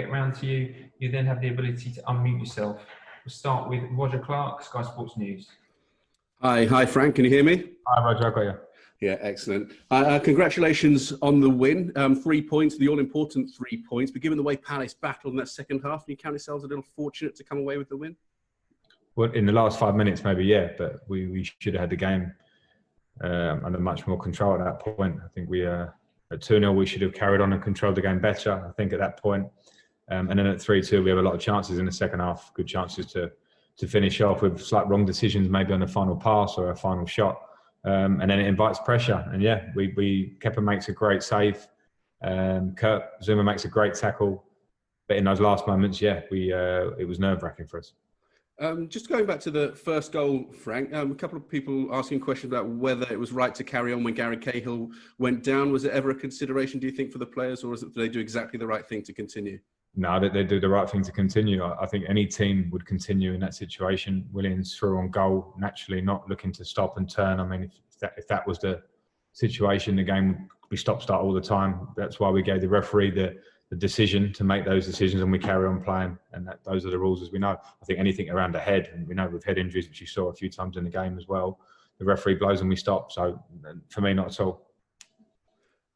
get round to you, you then have the ability to unmute yourself. We'll start with Roger Clark, Sky Sports News. Hi, Frank. Can you hear me? Hi, Roger. I've got you. Yeah, excellent. Congratulations on the win. 3 points, the all-important 3 points. But given the way Palace battled in that second half, do you count yourselves a little fortunate to come away with the win? Well, in the last 5 minutes, maybe, yeah. But we should have had the game under much more control at that point. I think we at 2-0, we should have carried on and controlled the game better, I think, at that point. And then at 3-2, we have a lot of chances in the second half, good chances to finish off with slight wrong decisions, maybe on the final pass or a final shot. And then it invites pressure. And yeah, Kepa makes a great save. Kurt Zuma makes a great tackle. But in those last moments, yeah, it was nerve-wracking for us. Just going back to the first goal, Frank, a couple of people asking questions about whether it was right to carry on when Gary Cahill went down. Was it ever a consideration, do you think, for the players, or did they do exactly the right thing to continue? No, they do the right thing to continue. I think any team would continue in that situation. Williams threw on goal, naturally not looking to stop and turn. I mean, if that was the situation, the game would be stop-start all the time. That's why we gave the referee the decision to make those decisions, and we carry on playing. And those are the rules, as we know. I think anything around the head, and we know with head injuries, which you saw a few times in the game as well, the referee blows and we stop. So for me, not at all.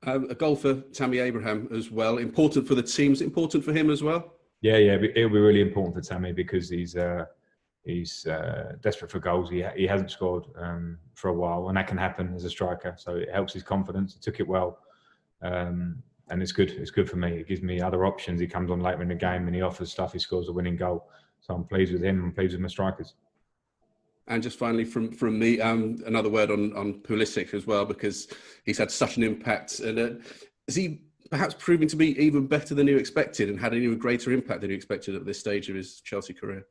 A goal for Tammy Abraham as well. Important for the team. Is it important for him as well? Yeah. It'll be really important for Tammy because he's desperate for goals. He hasn't scored for a while, and that can happen as a striker. So it helps his confidence. He took it well, and it's good. It's good for me. It gives me other options. He comes on later in the game and he offers stuff. He scores a winning goal. So I'm pleased with him. I'm pleased with my strikers. And just finally from me, another word on Pulisic as well, because he's had such an impact. And is he perhaps proving to be even better than you expected and had an even greater impact than you expected at this stage of his Chelsea career?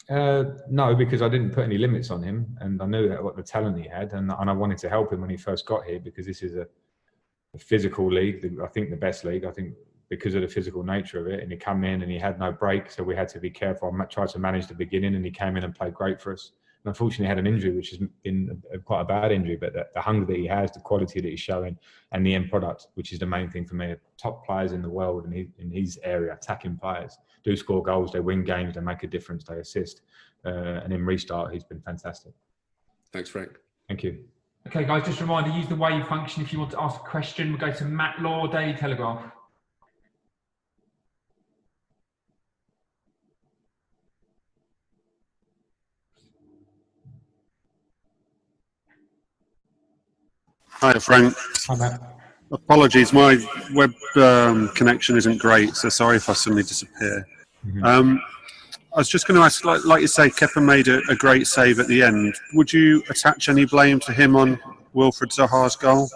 No, because I didn't put any limits on him, and I knew what the talent he had, and I wanted to help him when he first got here, because this is a physical league. I think the best league. I think because of the physical nature of it, and he come in and he had no break, so we had to be careful. I tried to manage the beginning, and he came in and played great for us. And unfortunately, had an injury, which has been quite a bad injury, but the hunger that he has, the quality that he's showing, and the end product, which is the main thing for me. Top players in the world in his area, attacking players, do score goals, they win games, they make a difference, they assist. And in restart, he's been fantastic. Thanks, Frank. Thank you. Okay, guys, just a reminder, use the wave function if you want to ask a question. We'll go to Matt Law, Daily Telegraph. Hi, Frank. Hi, Matt. Apologies, my web connection isn't great, so sorry if I suddenly disappear. Mm-hmm. I was just going to ask, like you say, Kepa made a great save at the end. Would you attach any blame to him on Wilfried Zaha's goal?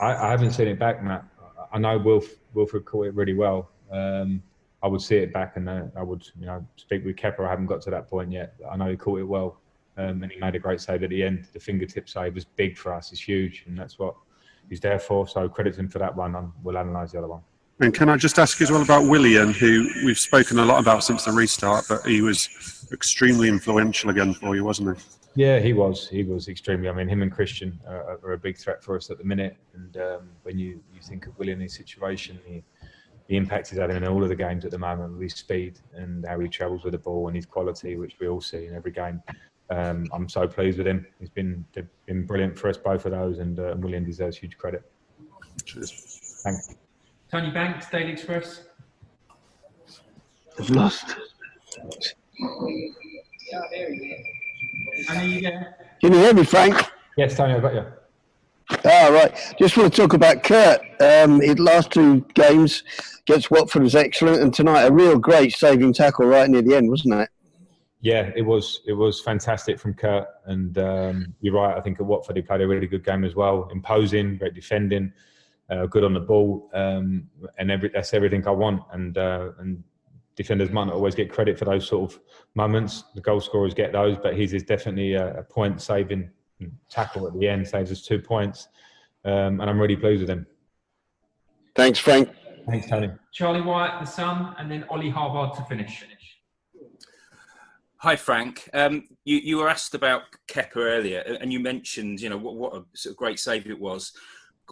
I haven't seen it back, Matt. I know Wilfried caught it really well. I would see it back, and I would, speak with Kepa. I haven't got to that point yet. I know he caught it well. And he made a great save at the end. The fingertip save was big for us. It's huge, and that's what he's there for. So credit him for that one. We'll analyse the other one. And can I just ask you as well about Willian, who we've spoken a lot about since the restart, but he was extremely influential again for you, wasn't he? Yeah, he was. He was extremely. I mean, him and Christian are a big threat for us at the minute. And when you think of Willian in his situation, the impact he's having in all of the games at the moment with his speed and how he travels with the ball and his quality, which we all see in every game. I'm so pleased with him. They've been brilliant for us, both of those, and William deserves huge credit. Cheers. Thanks. Tony Banks, Daily Express. I've lost. Annie, you there? Can you hear me, Frank? Yes, Tony, I've got you. Right. Just want to talk about Kurt. His last two games against Watford was excellent, and tonight a real great saving tackle right near the end, wasn't it? Yeah, it was fantastic from Kurt, and you're right. I think at Watford he played a really good game as well, imposing, great defending, good on the ball, and that's everything I want. And defenders might not always get credit for those sort of moments. The goal scorers get those, but his is definitely a point-saving tackle at the end, saves us 2 points, and I'm really pleased with him. Thanks, Frank. Thanks, Tony. Charlie White, The Sun, and then Ollie Harvard to finish. Hi, Frank. You were asked about Kepa earlier, and you mentioned, what a sort of great save it was.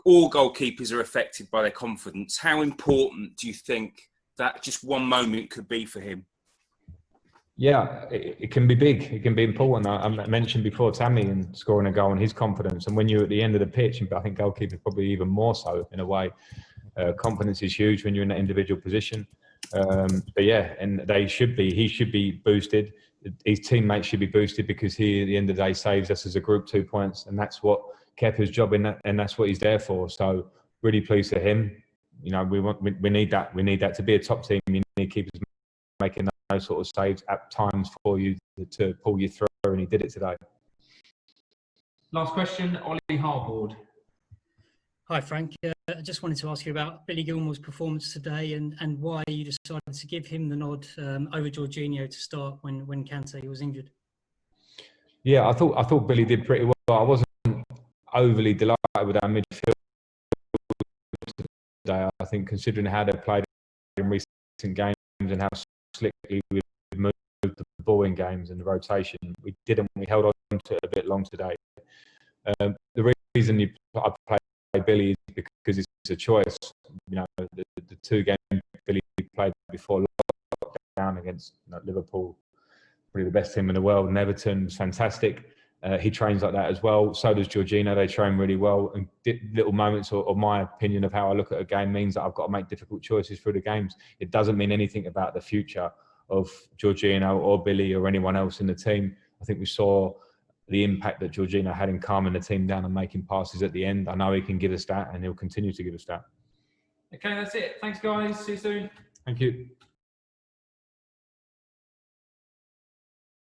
All goalkeepers are affected by their confidence. How important do you think that just one moment could be for him? Yeah, it can be big. It can be important. I mentioned before Tammy and scoring a goal and his confidence. And when you're at the end of the pitch, and I think goalkeepers probably even more so in a way, confidence is huge when you're in that individual position. But yeah, and he should be boosted. His teammates should be boosted because he, at the end of the day, saves us as a group 2 points. And that's what Kepa's job in that, and that's what he's there for. So really pleased for him. You know, we need that. We need that to be a top team. You need keepers making those sort of saves at times for you to pull you through, and he did it today. Last question, Ollie Harbord. Hi Frank, I just wanted to ask you about Billy Gilmour's performance today and why you decided to give him the nod over Jorginho to start when Kante was injured. Yeah, I thought Billy did pretty well. I wasn't overly delighted with our midfield today. I think considering how they played in recent games and how slickly we moved the ball in games and the rotation, we held on to it a bit long today. The reason I play Billy is because it's a choice. You know, the 2 games Billy played before lockdown against Liverpool, probably the best team in the world, and Everton was fantastic. He trains like that as well. So does Jorginho. They train really well. And little moments of my opinion of how I look at a game means that I've got to make difficult choices through the games. It doesn't mean anything about the future of Jorginho or Billy or anyone else in the team. I think we saw the impact that Jorginho had in calming the team down and making passes at the end. I know he can give us that, and he'll continue to give us that. Okay, that's it. Thanks, guys. See you soon. Thank you.